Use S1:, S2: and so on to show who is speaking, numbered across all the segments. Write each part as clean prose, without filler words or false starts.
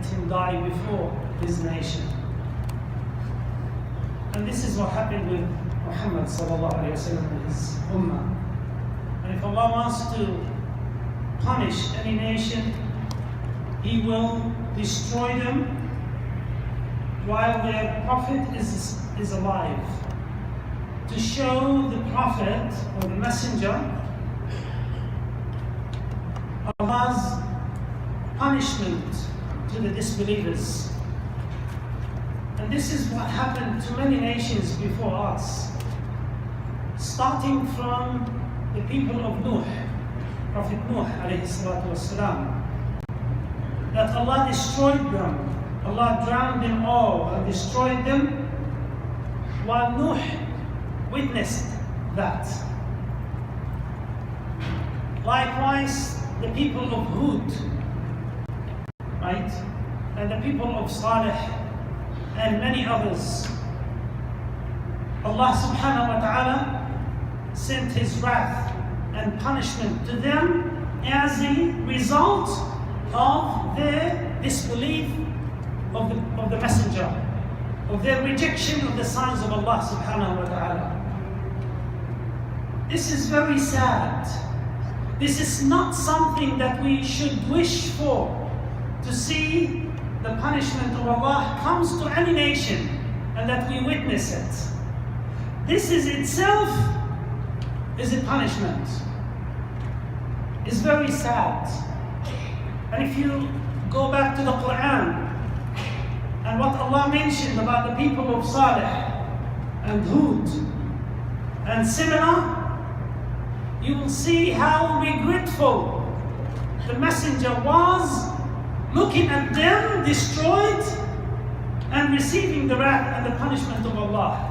S1: let him die before his nation. And this is what happened with Muhammad sallallahu alayhi wa sallam and his ummah. And if Allah wants to punish any nation, He will destroy them while their prophet is alive, to show the prophet or the messenger Allah's punishment to the disbelievers. And this is what happened to many nations before us, starting from the people of Nuh, Prophet Nuh alayhi salatu wassalam, that Allah destroyed them. Allah drowned them all and destroyed them, while Nuh witnessed that. Likewise, the people of Hud, right? And the people of Salih and many others. Allah subhanahu wa ta'ala sent His wrath and punishment to them as a result of their disbelief of the messenger, of their rejection of the signs of Allah subhanahu wa ta'ala. This is very sad. This is not something that we should wish for, to see the punishment of Allah comes to any nation and that we witness it. This is itself is a punishment. It's very sad. And if you go back to the Quran and what Allah mentioned about the people of Salih and Hud and similar, you will see how regretful the messenger was, looking at them destroyed and receiving the wrath and the punishment of Allah.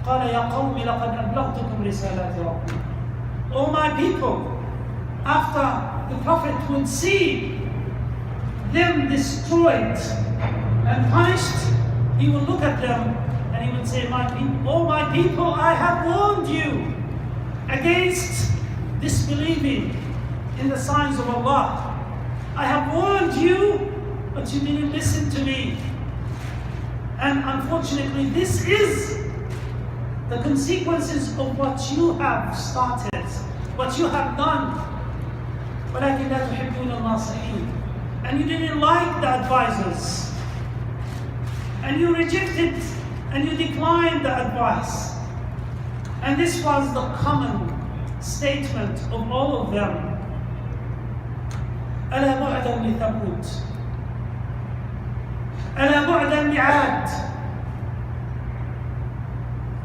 S1: قال يا قوم لقد أبلغتكم رسالات ربي. O my people, after the Prophet would see them destroyed and punished, he would look at them and he would say, O my people, I have warned you against disbelieving in the signs of Allah. I have warned you, but you didn't listen to me. And unfortunately, this is the consequences of what you have started, what you have done. ولكن لا تحبون الناصحين. And you didn't like the advisors. And you rejected and you declined the advice. And this was the common statement of all of them. ألا بعدا لثمود. ألا بعدا لعاد.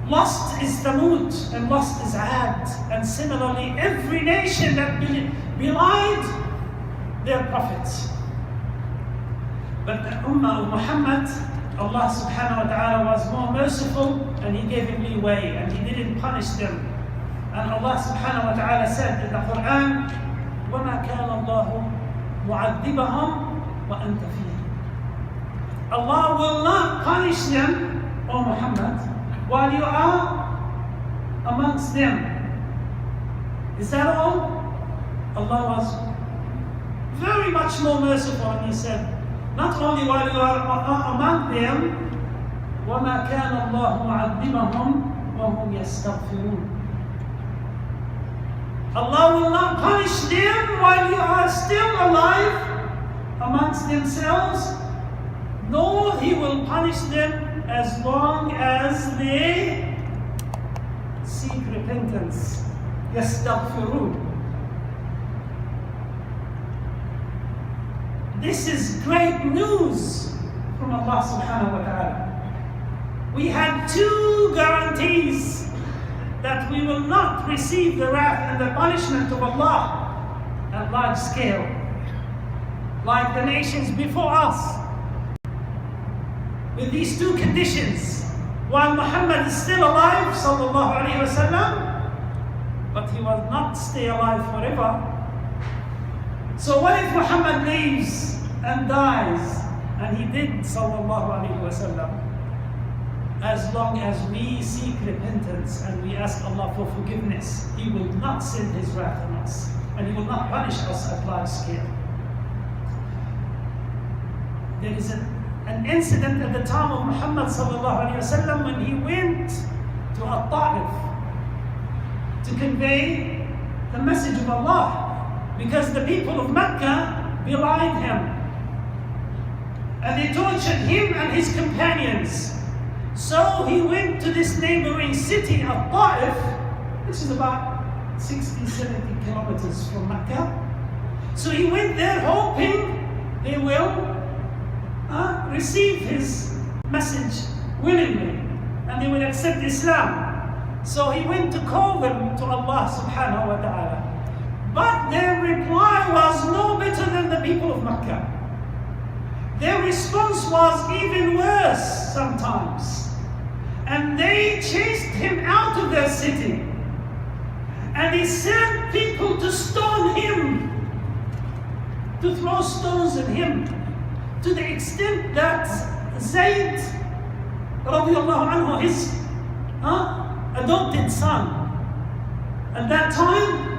S1: Lost is Thamud and lost is Ad. And similarly, every nation that belied their prophets. But the Ummah of Muhammad, Allah subhanahu wa ta'ala was more merciful and He gave him leeway and He didn't punish them. And Allah subhanahu wa ta'ala said in the Quran, وَمَا كَانَ اللَّهُ مُعَذِّبَهُمْ وَأَنْتَ فِيهِمْ. Allah will not punish them, O Muhammad, while you are amongst them. Is that all? Allah was very much more merciful and He said, not only while you are among them, وَمَا كَانَ اللَّهُ مُعَذِّبَهُمْ وَهُمْ يَسْتَغْفِرُونَ. Allah will not punish them while you are still alive amongst themselves, nor He will punish them as long as they seek repentance. يَسْتَغْفِرُونَ. This is great news from Allah subhanahu wa ta'ala. We had two guarantees that we will not receive the wrath and the punishment of Allah at large scale, like the nations before us. With these two conditions, while Muhammad is still alive, sallallahu alayhi wa sallam, but he will not stay alive forever. So what if Muhammad lives and dies? And he did, sallallahu alayhi wa sallam. As long as we seek repentance and we ask Allah for forgiveness, He will not send His wrath on us, and He will not punish us at large scale. There is an incident at the time of Muhammad sallallahu alaihi wasallam when he went to Al-Ta'if to convey the message of Allah, because the people of Mecca belied him and they tortured him and his companions. So he went to this neighboring city, Al-Ta'if, which is about 60-70 kilometers from Mecca. So he went there hoping they will receive his message willingly and they will accept Islam. So he went to call them to Allah subhanahu wa ta'ala. But their reply was no better than the people of Mecca. Their response was even worse sometimes. And they chased him out of their city. And he sent people to stone him, to throw stones at him, to the extent that Zayd radiallahu anhu, his adopted son, at that time,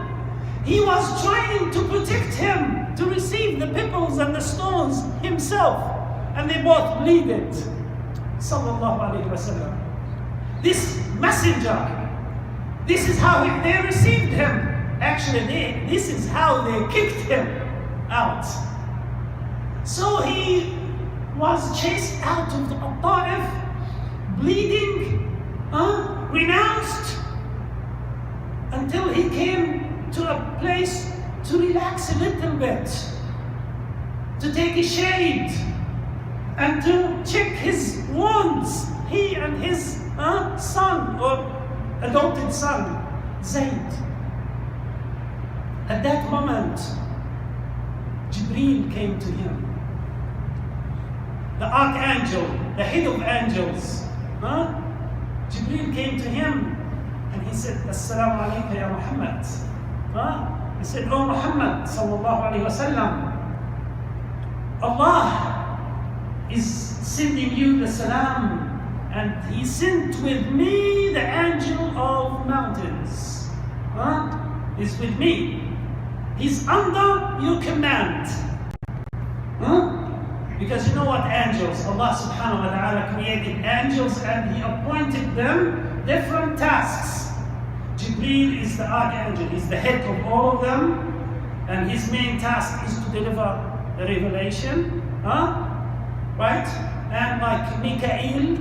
S1: he was trying to protect him, to receive the pickles and the stones himself. And they both bleeded. Sallallahu alayhi wa sallam. This messenger, this is how they received him. Actually, this is how they kicked him out. So he was chased out of the Ta'if, bleeding, renounced, until he came to a place to relax a little bit, to take a shade, and to check his wounds, he and his son, or adopted son, Zayd. At that moment, Jibreel came to him. The archangel, the head of angels, Jibreel came to him and he said, Assalamu alayka ya Muhammad. He said, Oh Muhammad sallallahu alayhi wa sallam, Allah is sending you the salam, and he sent with me the angel of mountains. He's with me. He's under your command. Because you know what angels, Allah subhanahu wa ta'ala created angels and he appointed them different tasks. Jibreel is the archangel, he's the head of all of them, and his main task is to deliver the revelation. Right? And like Mikael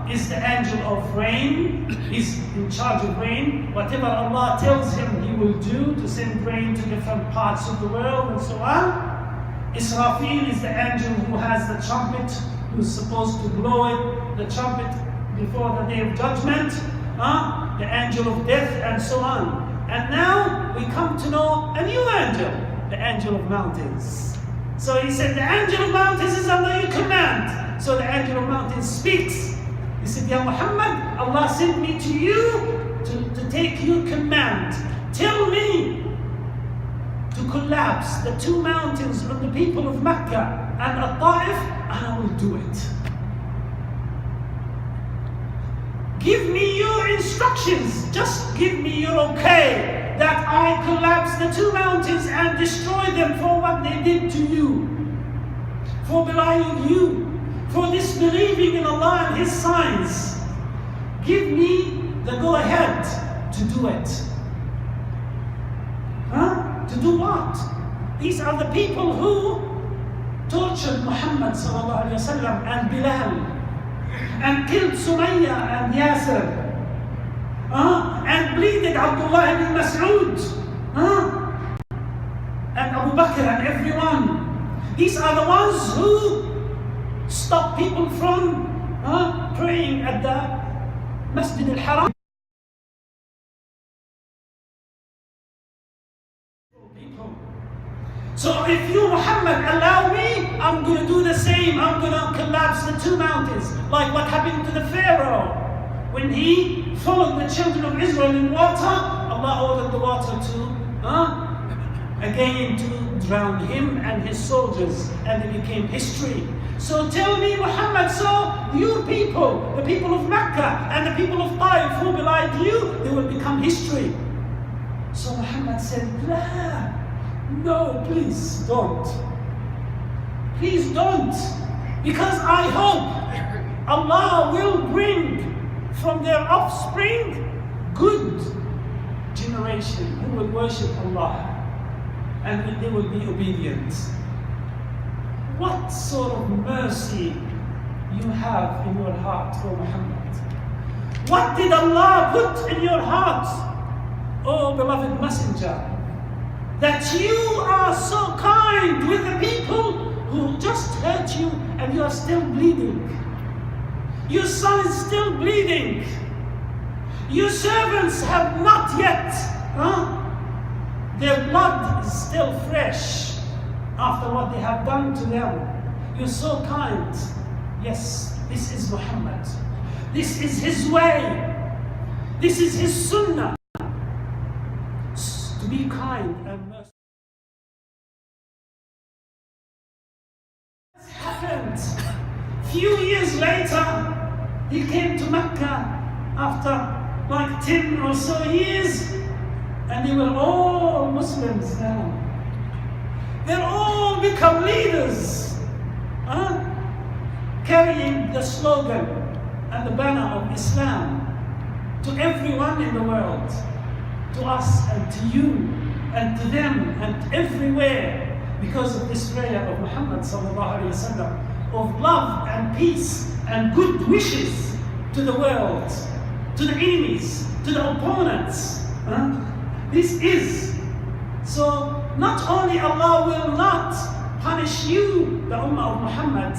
S1: is the angel of rain, he's in charge of rain. Whatever Allah tells him he will do to send rain to different parts of the world and so on. Israfil is the angel who has the trumpet, who's supposed to blow it, the trumpet before the day of judgment, the angel of death and so on. And now we come to know a new angel, the angel of mountains. So he said, the angel of mountains is under your command. So the angel of mountains speaks. He said, Ya Muhammad, Allah sent me to you to take your command. Tell me to collapse the two mountains on the people of Mecca and Al-Ta'if, and I will do it. Give me your instructions. Just give me your okay that I collapse the two mountains and destroy them for what they did to you, for belying you, for disbelieving in Allah and His signs. Give me the go-ahead to do it. To do what? These are the people who tortured Muhammad sallallahu alaihi wasallam and Bilal, and killed Sumayya and Yasir, and bleeded Abdullah ibn Mas'ud, and Abu Bakr and everyone. These are the ones who stop people from praying at the Masjid al-Haram. So if you, Muhammad, allow me, I'm going to do the same. I'm going to collapse the two mountains. Like what happened to the Pharaoh. When he followed the children of Israel in water, Allah ordered the water to, again, to drown him and his soldiers. And it became history. So tell me, Muhammad, so your people, the people of Mecca and the people of Taif who belied you, they will become history. So Muhammad said, La. No, please don't. Please don't. Because I hope Allah will bring from their offspring good generation who will worship Allah and they will be obedient. What sort of mercy you have in your heart, O Muhammad? What did Allah put in your heart, O beloved messenger? That you are so kind with the people who just hurt you and you are still bleeding. Your son is still bleeding. Your servants have not yet, their blood is still fresh after what they have done to them. You're so kind. Yes, this is Muhammad. This is his way. This is his sunnah. To be kind and merciful. Happened. Few years later, he came to Mecca after like 10 or so years, and they were all Muslims now. They're all become leaders, carrying the slogan and the banner of Islam to everyone in the world, to us and to you and to them and everywhere, because of this prayer of Muhammad sallallahu alaihi wasallam of love and peace and good wishes to the world, to the enemies, to the opponents. This is so. Not only Allah will not punish you, the Ummah of Muhammad,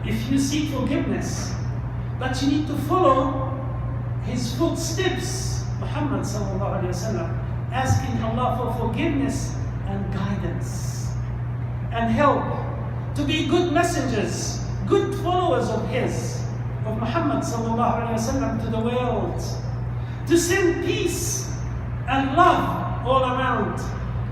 S1: if you seek forgiveness, but you need to follow his footsteps, Muhammad sallallahu alaihi wasallam, asking Allah for forgiveness and guidance and help to be good messengers, good followers of his, of Muhammad sallallahu alaihi wasallam to the world, to send peace and love all around,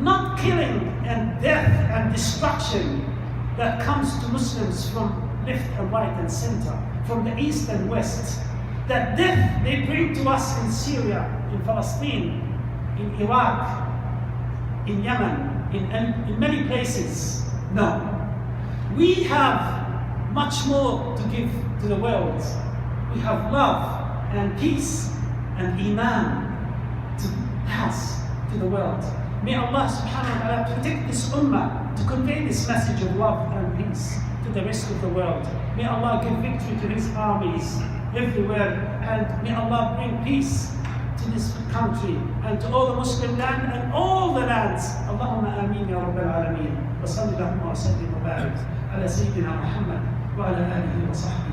S1: not killing and death and destruction that comes to Muslims from left and right and center, from the east and west. That death they bring to us in Syria, in Palestine, in Iraq, in Yemen, in many places. No. We have much more to give to the world. We have love and peace and iman to pass to the world. May Allah subhanahu wa ta'ala protect this ummah to convey this message of love and peace to the rest of the world. May Allah give victory to his armies everywhere, and may Allah bring peace to this country and to all the Muslim land and all the lands. Allahumma ameen ya Rabbil Alameen. Wa sallallahu wa sallim wa barik ala Sayyidina Muhammad wa ala alihi wa sahbihi.